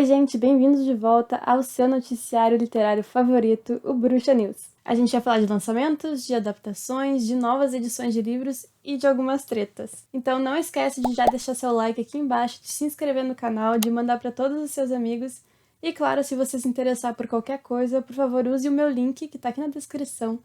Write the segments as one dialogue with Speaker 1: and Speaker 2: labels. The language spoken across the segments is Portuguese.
Speaker 1: Oi, gente, bem-vindos de volta ao seu noticiário literário favorito, o Bruxa News. A gente vai falar de lançamentos, de adaptações, de novas edições de livros e de algumas tretas. Então não esquece de já deixar seu like aqui embaixo, de se inscrever no canal, de mandar para todos os seus amigos. E claro, se você se interessar por qualquer coisa, por favor use o meu link que tá aqui na descrição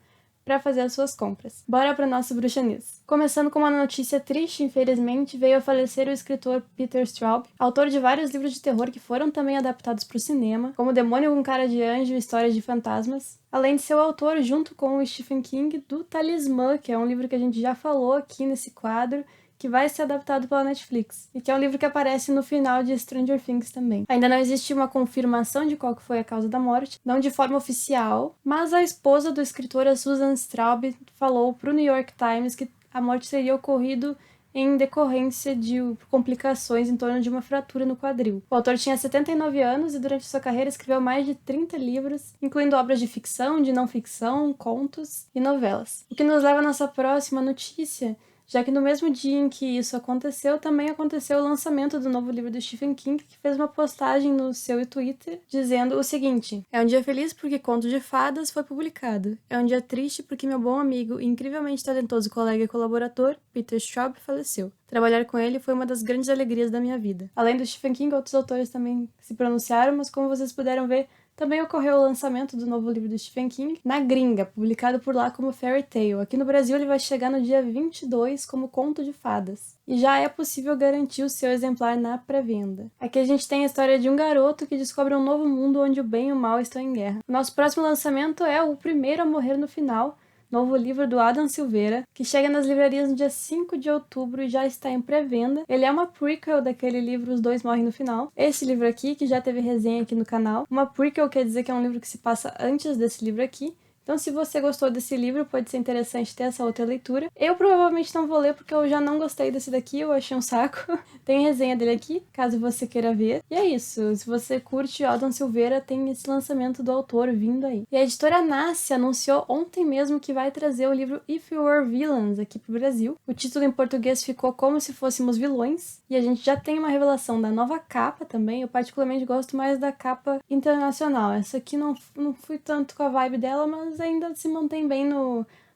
Speaker 1: para fazer as suas compras. Bora para o nosso Bruxa News. Começando com uma notícia triste, infelizmente, veio a falecer o escritor Peter Straub, autor de vários livros de terror que foram também adaptados para o cinema, como Demônio com Cara de Anjo e Histórias de Fantasmas, além de ser o autor, junto com o Stephen King, do Talismã, que é um livro que a gente já falou aqui nesse quadro, que vai ser adaptado pela Netflix, e que é um livro que aparece no final de Stranger Things também. Ainda não existe uma confirmação de qual que foi a causa da morte, não de forma oficial, mas a esposa do escritor, a Susan Straub, falou para o New York Times que a morte teria ocorrido em decorrência de complicações em torno de uma fratura no quadril. O autor tinha 79 anos e durante sua carreira escreveu mais de 30 livros, incluindo obras de ficção, de não ficção, contos e novelas. O que nos leva à nossa próxima notícia, já que no mesmo dia em que isso aconteceu, também aconteceu o lançamento do novo livro do Stephen King, que fez uma postagem no seu Twitter dizendo o seguinte: "É um dia feliz porque Conto de Fadas foi publicado. É um dia triste porque meu bom amigo e incrivelmente talentoso colega e colaborador, Peter Straub, faleceu. Trabalhar com ele foi uma das grandes alegrias da minha vida." Além do Stephen King, outros autores também se pronunciaram, mas como vocês puderam ver, também ocorreu o lançamento do novo livro do Stephen King na gringa, publicado por lá como Fairy Tail. Aqui no Brasil ele vai chegar no dia 22 como Conto de Fadas. E já é possível garantir o seu exemplar na pré-venda. Aqui a gente tem a história de um garoto que descobre um novo mundo onde o bem e o mal estão em guerra. O nosso próximo lançamento é O Primeiro a Morrer no Final, novo livro do Adam Silveira, que chega nas livrarias no dia 5 de outubro e já está em pré-venda. Ele é uma prequel daquele livro Os Dois Morrem no Final. Esse livro aqui, que já teve resenha aqui no canal. Uma prequel quer dizer que é um livro que se passa antes desse livro aqui. Então, se você gostou desse livro, pode ser interessante ter essa outra leitura. Eu provavelmente não vou ler porque eu já não gostei desse daqui, eu achei um saco. Tem resenha dele aqui, caso você queira ver. E é isso, se você curte Adam Silveira, tem esse lançamento do autor vindo aí. E a editora Nasce anunciou ontem mesmo que vai trazer o livro If You Were Villains aqui pro Brasil. O título em português ficou Como Se Fôssemos Vilões. E a gente já tem uma revelação da nova capa também. Eu particularmente gosto mais da capa internacional. Essa aqui não fui tanto com a vibe dela, mas ainda se mantém bem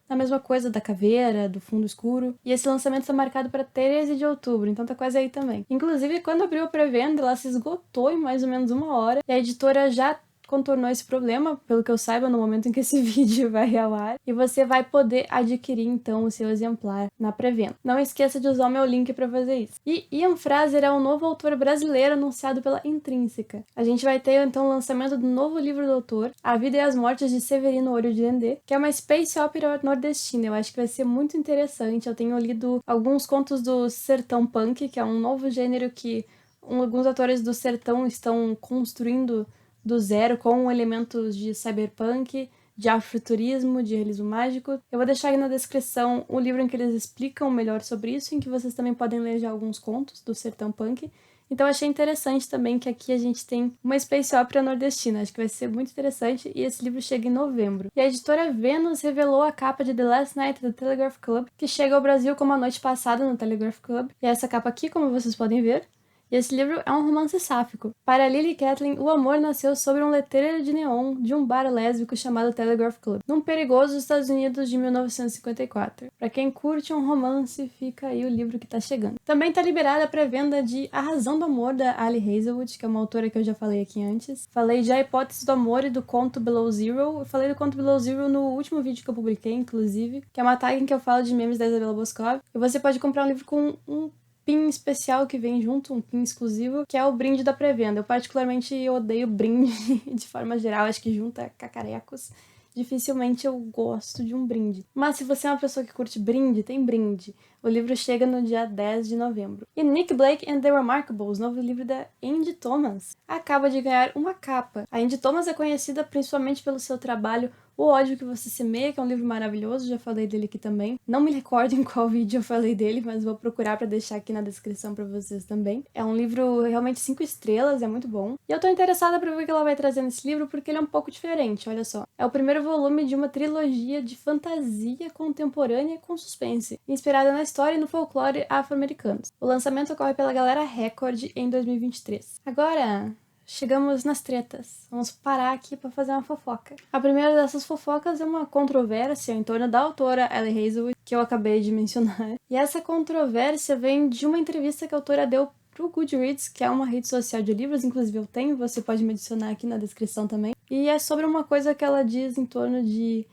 Speaker 1: na mesma coisa da caveira, do fundo escuro. E esse lançamento está marcado para 13 de outubro, então tá quase aí também. Inclusive, quando abriu a pré-venda, ela se esgotou em mais ou menos 1 hora. E a editora já contornou esse problema, pelo que eu saiba, no momento em que esse vídeo vai ao ar. E você vai poder adquirir, então, o seu exemplar na pré-venda. Não esqueça de usar o meu link para fazer isso. E Ian Fraser é um novo autor brasileiro anunciado pela Intrínseca. A gente vai ter, então, o lançamento do novo livro do autor, A Vida e as Mortes de Severino Olho de Dendê, que é uma space opera nordestina. Eu acho que vai ser muito interessante. Eu tenho lido alguns contos do sertão punk, que é um novo gênero que alguns autores do sertão estão construindo do zero, com elementos de cyberpunk, de afrofuturismo, de realismo mágico. Eu vou deixar aí na descrição o livro em que eles explicam melhor sobre isso, em que vocês também podem ler já alguns contos do sertão punk. Então achei interessante também que aqui a gente tem uma space opera nordestina, acho que vai ser muito interessante, e esse livro chega em novembro. E a editora Venus revelou a capa de The Last Night do Telegraph Club, que chega ao Brasil como a noite passada no Telegraph Club. E essa capa aqui, como vocês podem ver, e esse livro é um romance sáfico. Para Lily Kathleen, o amor nasceu sobre um letreiro de neon de um bar lésbico chamado Telegraph Club, num perigoso Estados Unidos de 1954. Para quem curte um romance, fica aí o livro que tá chegando. Também tá liberada a pré-venda de A Razão do Amor, da Ali Hazelwood, que é uma autora que eu já falei aqui antes. Falei já a hipótese do amor e do conto Below Zero. Eu falei do conto Below Zero no último vídeo que eu publiquei, inclusive, que é uma tag em que eu falo de memes da Isabella Boscov. E você pode comprar um livro com um pin especial que vem junto, um pin exclusivo, que é o brinde da pré-venda. Eu particularmente odeio brinde de forma geral, acho que junta cacarecos. Dificilmente eu gosto de um brinde. Mas se você é uma pessoa que curte brinde, tem brinde. O livro chega no dia 10 de novembro. E Nick Blake and the Remarkables, novo livro da Andy Thomas, acaba de ganhar uma capa. A Andy Thomas é conhecida principalmente pelo seu trabalho O Ódio que Você Semeia, que é um livro maravilhoso, já falei dele aqui também. Não me recordo em qual vídeo eu falei dele, mas vou procurar pra deixar aqui na descrição pra vocês também. É um livro realmente 5 estrelas, é muito bom. E eu tô interessada pra ver o que ela vai trazer nesse livro, porque ele é um pouco diferente, olha só. É o primeiro volume de uma trilogia de fantasia contemporânea com suspense, inspirada na história e no folclore afro-americanos. O lançamento ocorre pela Galera Record em 2023. Agora, chegamos nas tretas. Vamos parar aqui para fazer uma fofoca. A primeira dessas fofocas é uma controvérsia em torno da autora Ellie Hazelwood, que eu acabei de mencionar. E essa controvérsia vem de uma entrevista que a autora deu pro Goodreads, que é uma rede social de livros, inclusive eu tenho, você pode me adicionar aqui na descrição também. E é sobre uma coisa que ela diz em torno de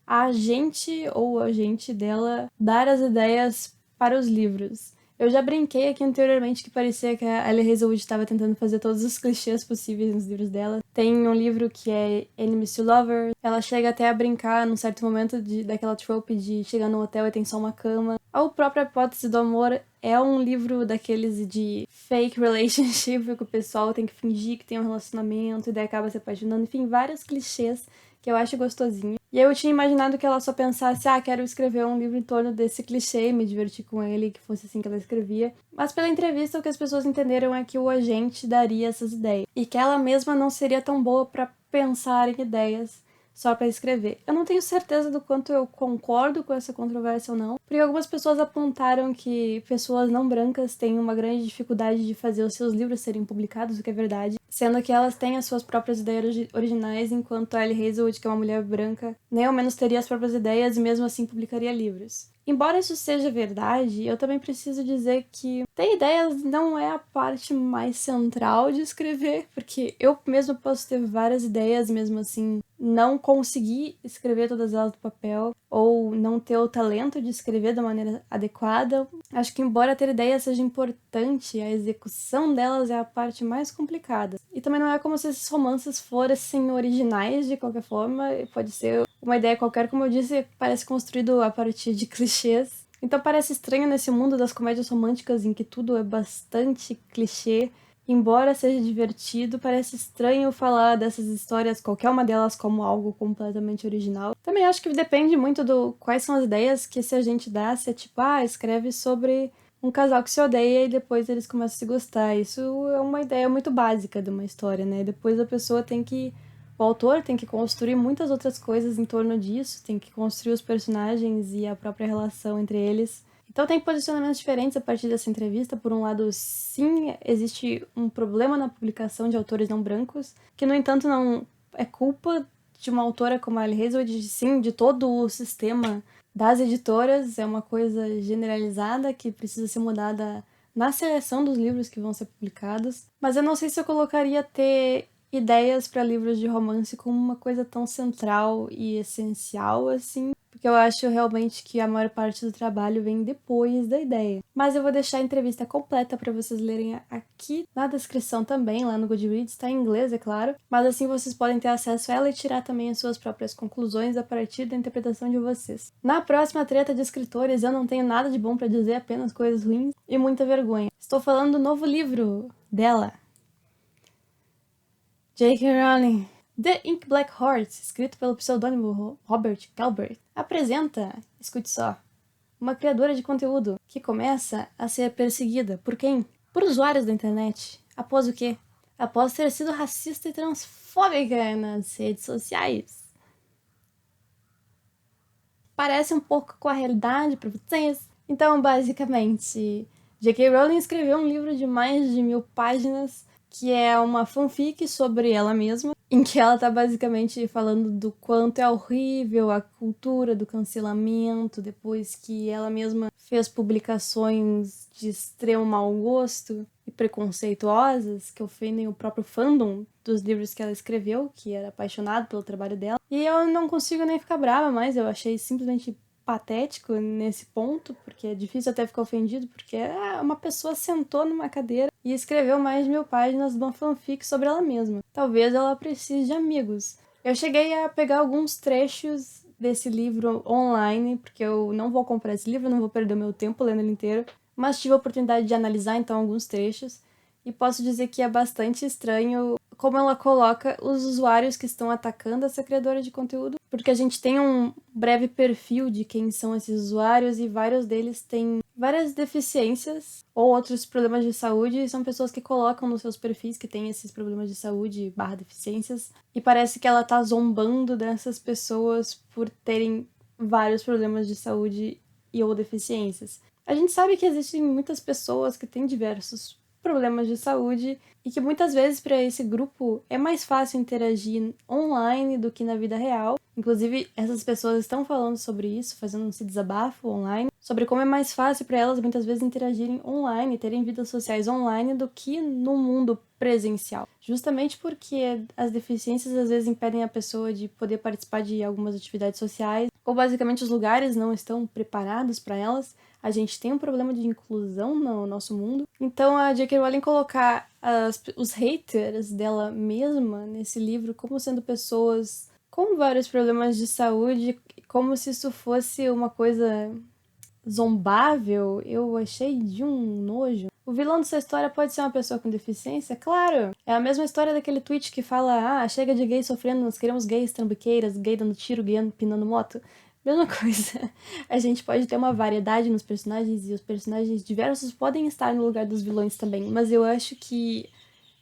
Speaker 1: a agente ou o agente dela dar as ideias para os livros. Eu já brinquei aqui anteriormente que parecia que a Ellie Hazelwood estava tentando fazer todos os clichês possíveis nos livros dela. Tem um livro que é Enemies to Lovers. Ela chega até a brincar num certo momento daquela trope de chegar no hotel e tem só uma cama. A própria Hipótese do Amor é um livro daqueles de fake relationship, que o pessoal tem que fingir que tem um relacionamento e daí acaba se apaixonando. Enfim, vários clichês que eu acho gostosinho. E eu tinha imaginado que ela só pensasse, quero escrever um livro em torno desse clichê e me divertir com ele, que fosse assim que ela escrevia. Mas pela entrevista, o que as pessoas entenderam é que o agente daria essas ideias. E que ela mesma não seria tão boa para pensar em ideias só para escrever. Eu não tenho certeza do quanto eu concordo com essa controvérsia ou não, porque algumas pessoas apontaram que pessoas não brancas têm uma grande dificuldade de fazer os seus livros serem publicados, o que é verdade, sendo que elas têm as suas próprias ideias originais, enquanto a Ellie Hazelwood, que é uma mulher branca, nem ao menos teria as próprias ideias e mesmo assim publicaria livros. Embora isso seja verdade, eu também preciso dizer que ter ideias não é a parte mais central de escrever, porque eu mesma posso ter várias ideias, mesmo assim não conseguir escrever todas elas do papel, ou não ter o talento de escrever da maneira adequada. Acho que embora ter ideias seja importante, a execução delas é a parte mais complicada. E também não é como se esses romances fossem originais de qualquer forma, pode ser uma ideia qualquer, como eu disse, parece construído a partir de clichês. Então parece estranho nesse mundo das comédias românticas em que tudo é bastante clichê. Embora seja divertido, parece estranho falar dessas histórias, qualquer uma delas, como algo completamente original. Também acho que depende muito do quais são as ideias que esse agente dá, se é tipo, escreve sobre um casal que se odeia e depois eles começam a se gostar. Isso é uma ideia muito básica de uma história, né? Depois a pessoa tem que... O autor tem que construir muitas outras coisas em torno disso, tem que construir os personagens e a própria relação entre eles. Então tem posicionamentos diferentes a partir dessa entrevista. Por um lado, sim, existe um problema na publicação de autores não brancos, que no entanto não é culpa de uma autora como a Ellie Hazelwood, sim, de todo o sistema das editoras. É uma coisa generalizada que precisa ser mudada na seleção dos livros que vão ser publicados. Mas eu não sei se eu colocaria ter ideias para livros de romance como uma coisa tão central e essencial assim, porque eu acho realmente que a maior parte do trabalho vem depois da ideia. Mas eu vou deixar a entrevista completa para vocês lerem aqui na descrição também, lá no Goodreads, tá em inglês, é claro, mas assim vocês podem ter acesso a ela e tirar também as suas próprias conclusões a partir da interpretação de vocês. Na próxima treta de escritores, eu não tenho nada de bom para dizer, apenas coisas ruins e muita vergonha. Estou falando do novo livro dela, J.K. Rowling. The Ink Black Horse, escrito pelo pseudônimo Robert Galbraith, apresenta, escute só, uma criadora de conteúdo que começa a ser perseguida por quem? Por usuários da internet. Após o quê? Após ter sido racista e transfóbica nas redes sociais. Parece um pouco com a realidade para vocês? Então, basicamente, J.K. Rowling escreveu um livro de mais de 1000 páginas que é uma fanfic sobre ela mesma, em que ela tá basicamente falando do quanto é horrível a cultura do cancelamento, depois que ela mesma fez publicações de extremo mau gosto e preconceituosas, que ofendem o próprio fandom dos livros que ela escreveu, que era apaixonado pelo trabalho dela. E eu não consigo nem ficar brava mais, eu achei simplesmente patético nesse ponto, porque é difícil até ficar ofendido, porque uma pessoa sentou numa cadeira e escreveu mais de 1000 páginas de uma fanfic sobre ela mesma. Talvez ela precise de amigos. Eu cheguei a pegar alguns trechos desse livro online, porque eu não vou comprar esse livro, não vou perder o meu tempo lendo ele inteiro, mas tive a oportunidade de analisar então alguns trechos, e posso dizer que é bastante estranho como ela coloca os usuários que estão atacando essa criadora de conteúdo, porque a gente tem um breve perfil de quem são esses usuários e vários deles têm várias deficiências ou outros problemas de saúde, e são pessoas que colocam nos seus perfis que têm esses problemas de saúde / deficiências, e parece que ela tá zombando dessas pessoas por terem vários problemas de saúde e ou deficiências. A gente sabe que existem muitas pessoas que têm diversos problemas de saúde e que muitas vezes para esse grupo é mais fácil interagir online do que na vida real. Inclusive, essas pessoas estão falando sobre isso, fazendo esse desabafo online, sobre como é mais fácil para elas muitas vezes interagirem online, terem vidas sociais online do que no mundo presencial. Justamente porque as deficiências às vezes impedem a pessoa de poder participar de algumas atividades sociais, ou basicamente os lugares não estão preparados para elas. A gente tem um problema de inclusão no nosso mundo. Então a J.K. Rowling colocar os haters dela mesma nesse livro como sendo pessoas com vários problemas de saúde, como se isso fosse uma coisa zombável, eu achei de um nojo. O vilão dessa história pode ser uma pessoa com deficiência? Claro! É a mesma história daquele tweet que fala: chega de gays sofrendo, nós queremos gays trambiqueiras, gay dando tiro, gay pinando moto. Mesma coisa. A gente pode ter uma variedade nos personagens e os personagens diversos podem estar no lugar dos vilões também, mas eu acho que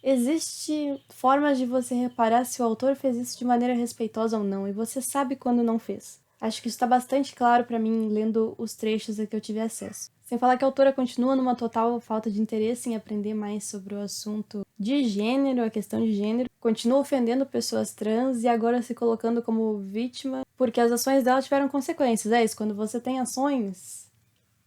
Speaker 1: existe formas de você reparar se o autor fez isso de maneira respeitosa ou não, e você sabe quando não fez. Acho que isso está bastante claro para mim lendo os trechos a que eu tive acesso. Sem falar que a autora continua numa total falta de interesse em aprender mais sobre o assunto de gênero, a questão de gênero, continua ofendendo pessoas trans e agora se colocando como vítima porque as ações dela tiveram consequências. É isso, quando você tem ações,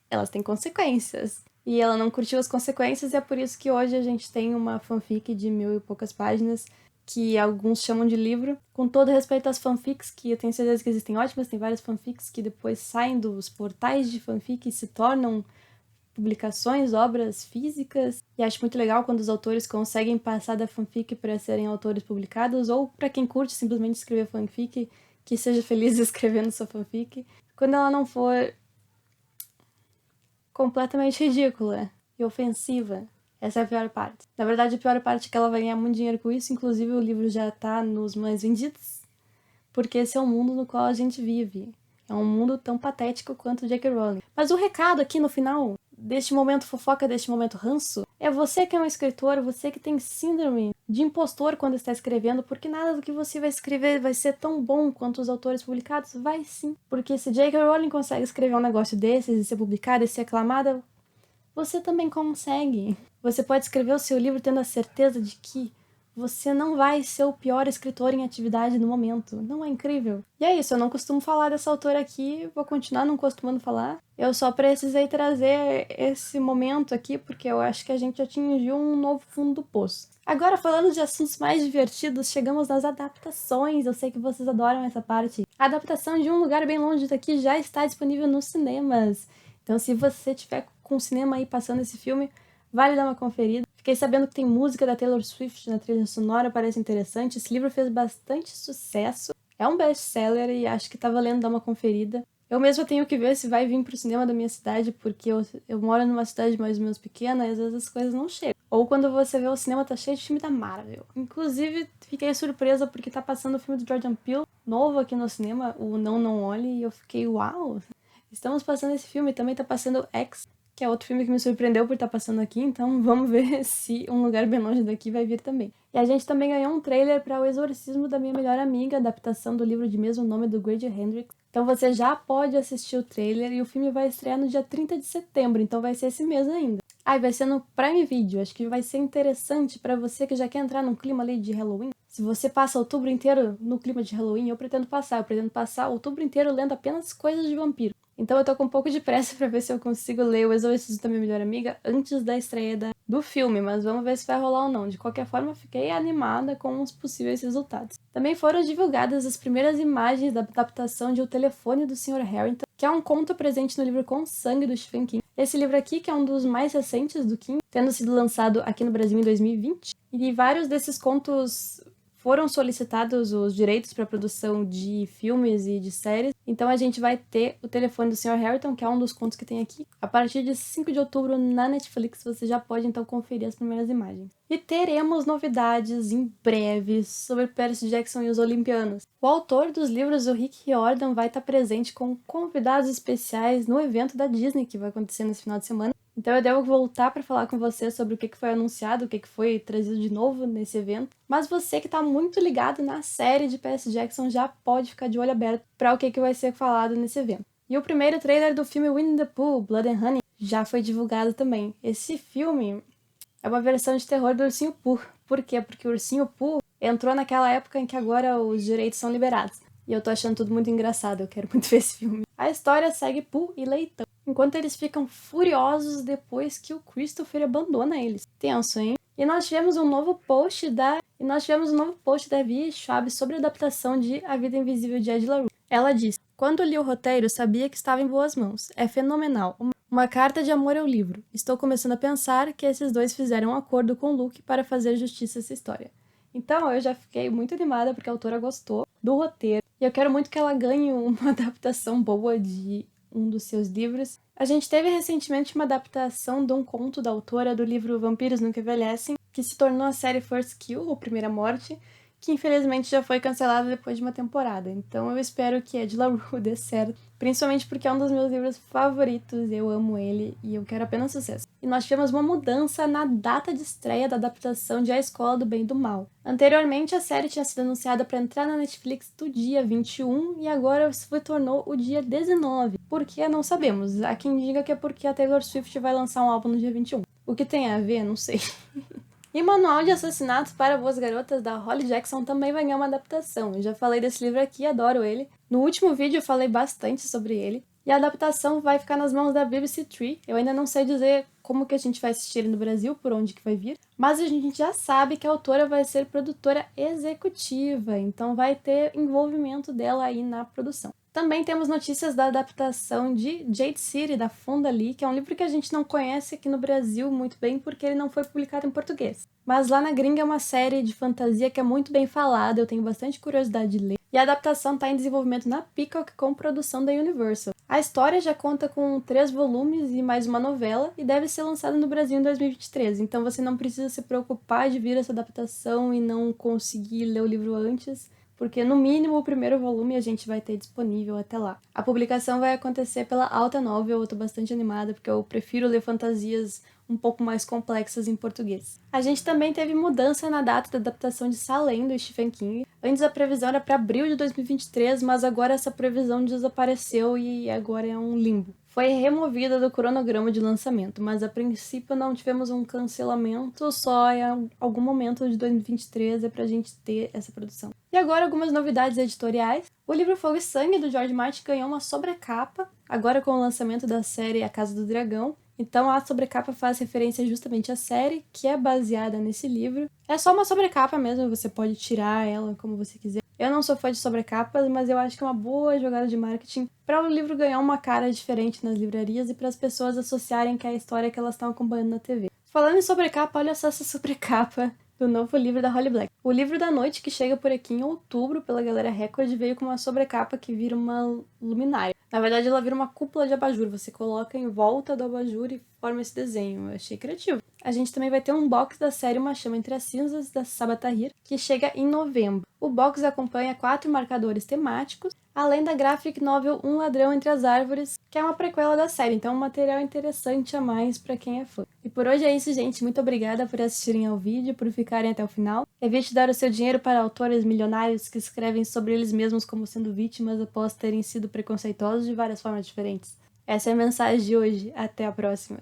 Speaker 1: elas têm consequências. E ela não curtiu as consequências e é por isso que hoje a gente tem uma fanfic de 1000 e poucas páginas que alguns chamam de livro. Com todo respeito às fanfics, que eu tenho certeza que existem ótimas, tem várias fanfics que depois saem dos portais de fanfic e se tornam publicações, obras físicas. E acho muito legal quando os autores conseguem passar da fanfic para serem autores publicados, ou para quem curte simplesmente escrever fanfic, que seja feliz escrevendo sua fanfic. Quando ela não for completamente ridícula e ofensiva. Essa é a pior parte. Na verdade, a pior parte é que ela vai ganhar muito dinheiro com isso, inclusive o livro já tá nos mais vendidos, porque esse é o mundo no qual a gente vive. É um mundo tão patético quanto J.K. Rowling. Mas o recado aqui no final, deste momento fofoca, deste momento ranço, é você que é um escritor, você que tem síndrome de impostor quando está escrevendo, porque nada do que você vai escrever vai ser tão bom quanto os autores publicados. Vai sim. Porque se J.K. Rowling consegue escrever um negócio desses e ser publicada e ser aclamada, você também consegue. Você pode escrever o seu livro tendo a certeza de que você não vai ser o pior escritor em atividade no momento. Não é incrível? E é isso, eu não costumo falar dessa autora aqui, vou continuar não costumando falar. Eu só precisei trazer esse momento aqui porque eu acho que a gente atingiu um novo fundo do poço. Agora, falando de assuntos mais divertidos, chegamos nas adaptações. Eu sei que vocês adoram essa parte. A adaptação de Um Lugar Bem Longe Daqui já está disponível nos cinemas. Então, se você tiver com o cinema aí passando esse filme, vale dar uma conferida. Fiquei sabendo que tem música da Taylor Swift na trilha sonora, parece interessante. Esse livro fez bastante sucesso. É um best-seller e acho que tá valendo dar uma conferida. Eu mesma tenho que ver se vai vir pro cinema da minha cidade, porque eu moro numa cidade mais ou menos pequena e às vezes as coisas não chegam. Ou quando você vê o cinema tá cheio de filme da Marvel. Inclusive, fiquei surpresa porque tá passando o filme do Jordan Peele, novo aqui no cinema, o Não Não Olhe, e eu fiquei, uau! Estamos passando esse filme, também tá passando X, que é outro filme que me surpreendeu por estar passando aqui, então vamos ver se Um Lugar Bem Longe Daqui vai vir também. E a gente também ganhou um trailer para O Exorcismo da Minha Melhor Amiga, adaptação do livro de mesmo nome do Grady Hendrix. Então você já pode assistir o trailer e o filme vai estrear no dia 30 de setembro, então vai ser esse mês ainda. E vai ser no Prime Video, acho que vai ser interessante para você que já quer entrar num clima ali de Halloween. Se você passa outubro inteiro no clima de Halloween, eu pretendo passar outubro inteiro lendo apenas coisas de vampiro. Então eu tô com um pouco de pressa pra ver se eu consigo ler O Exorcismo da Minha Melhor Amiga antes da estreia do filme, mas vamos ver se vai rolar ou não. De qualquer forma, fiquei animada com os possíveis resultados. Também foram divulgadas as primeiras imagens da adaptação de O Telefone do Sr. Harrington, que é um conto presente no livro Com Sangue do Stephen King. Esse livro aqui, que é um dos mais recentes do King, tendo sido lançado aqui no Brasil em 2020, e vários desses contos foram solicitados os direitos para produção de filmes e de séries, então a gente vai ter O Telefone do Sr. Harrington, que é um dos contos que tem aqui. A partir de 5 de outubro na Netflix você já pode então conferir as primeiras imagens. E teremos novidades em breve sobre Percy Jackson e os Olimpianos. O autor dos livros, o Rick Riordan, vai estar presente com convidados especiais no evento da Disney que vai acontecer nesse final de semana. Então eu devo voltar para falar com você sobre o que foi anunciado, o que foi trazido de novo nesse evento. Mas você que está muito ligado na série de Percy Jackson já pode ficar de olho aberto para o que vai ser falado nesse evento. E o primeiro trailer do filme Winnie the Pooh, Blood and Honey, já foi divulgado também. Esse filme É uma versão de terror do Ursinho Pooh. Por quê? Porque o Ursinho Pooh entrou naquela época em que agora os direitos são liberados. E eu tô achando tudo muito engraçado, eu quero muito ver esse filme. A história segue Pooh e Leitão, enquanto eles ficam furiosos depois que o Christopher abandona eles. Tenso, hein? E nós tivemos um novo post da Vi Schwab sobre a adaptação de A Vida Invisível de Ed La Rue. Ela disse: "Quando li o roteiro, sabia que estava em boas mãos. É fenomenal. Uma carta de amor ao livro. Estou começando a pensar que esses dois fizeram um acordo com Luke para fazer justiça a essa história." Então, eu já fiquei muito animada porque a autora gostou do roteiro. E eu quero muito que ela ganhe uma adaptação boa de um dos seus livros. A gente teve recentemente uma adaptação de um conto da autora do livro Vampiros Nunca Envelhecem, que se tornou a série First Kill, ou Primeira Morte, que infelizmente já foi cancelada depois de uma temporada. Então eu espero que Ed La Rue dê certo, principalmente porque é um dos meus livros favoritos, eu amo ele e eu quero apenas sucesso. E nós tivemos uma mudança na data de estreia da adaptação de A Escola do Bem e do Mal. Anteriormente a série tinha sido anunciada para entrar na Netflix do dia 21 e agora se tornou o dia 19. Por que? Não sabemos. Há quem diga que é porque a Taylor Swift vai lançar um álbum no dia 21. O que tem a ver? Não sei. E Manual de Assassinatos para Boas Garotas, da Holly Jackson, também vai ganhar uma adaptação. Eu já falei desse livro aqui, adoro ele. No último vídeo eu falei bastante sobre ele. E a adaptação vai ficar nas mãos da BBC Three. Eu ainda não sei dizer como que a gente vai assistir ele no Brasil, por onde que vai vir. Mas a gente já sabe que a autora vai ser produtora executiva, então vai ter envolvimento dela aí na produção. Também temos notícias da adaptação de Jade City, da Fonda Lee, que é um livro que a gente não conhece aqui no Brasil muito bem porque ele não foi publicado em português. Mas lá na gringa é uma série de fantasia que é muito bem falada, eu tenho bastante curiosidade de ler. E a adaptação está em desenvolvimento na Peacock com produção da Universal. A história já conta com 3 volumes e mais uma novela e deve ser lançada no Brasil em 2023, então você não precisa se preocupar de vir essa adaptação e não conseguir ler o livro antes, porque no mínimo o primeiro volume a gente vai ter disponível até lá. A publicação vai acontecer pela Alta Novel, eu tô bastante animada porque eu prefiro ler fantasias um pouco mais complexas em português. A gente também teve mudança na data da adaptação de Salem, do Stephen King. Antes a previsão era para abril de 2023, mas agora essa previsão desapareceu e agora é um limbo. Foi removida do cronograma de lançamento, mas a princípio não tivemos um cancelamento, só em algum momento de 2023 é pra gente ter essa produção. E agora algumas novidades editoriais. O livro Fogo e Sangue, do George Martin, ganhou uma sobrecapa, agora com o lançamento da série A Casa do Dragão. Então a sobrecapa faz referência justamente à série, que é baseada nesse livro. É só uma sobrecapa mesmo, você pode tirar ela como você quiser. Eu não sou fã de sobrecapas, mas eu acho que é uma boa jogada de marketing para o livro ganhar uma cara diferente nas livrarias e para as pessoas associarem que é a história que elas estão acompanhando na TV. Falando em sobrecapa, olha só essa sobrecapa do novo livro da Holly Black. O Livro da Noite, que chega por aqui em outubro pela Galera Record, veio com uma sobrecapa que vira uma luminária. Na verdade, ela vira uma cúpula de abajur. Você coloca em volta do abajur e forma esse desenho. Eu achei criativo. A gente também vai ter um box da série Uma Chama Entre as Cinzas, da Sabaa Tahir, que chega em novembro. O box acompanha 4 marcadores temáticos, além da graphic novel Um Ladrão Entre as Árvores, que é uma prequela da série, então é um material interessante a mais para quem é fã. E por hoje é isso, gente. Muito obrigada por assistirem ao vídeo, por ficarem até o final. Evite dar o seu dinheiro para autores milionários que escrevem sobre eles mesmos como sendo vítimas após terem sido preconceituosos de várias formas diferentes. Essa é a mensagem de hoje. Até a próxima!